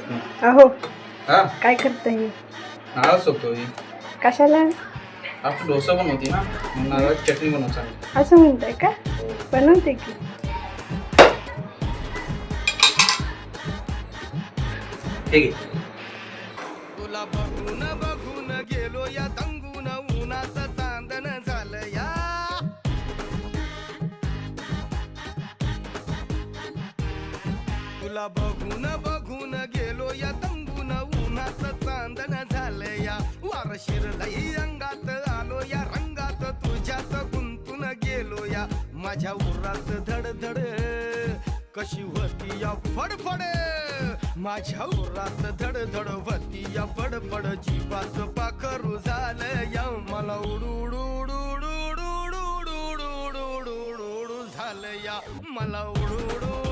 अहो हा काय करताय? नारळ होतोय. कशाला आता डोसा पण होती ना मग नारळाची चटणी बनवतो. असं म्हणताय का? बनवते की. हे घे. तुला बघून बघून गेलो या दंगून उन्हाचं चांदण झालं या. तुला बघून बघून गेलो या दंगून उन्हाचं चांदण झालं या. वार शिरलई अंगात आलो या रंगात तुझ्यात गुंतून गेलो या. माझ्या उरात धडधड कशी होती या फडफड. माझ्या उरात धडधड होती या फडफड. जीवात पाखरू झालं या मला उडू झालं या मला उडू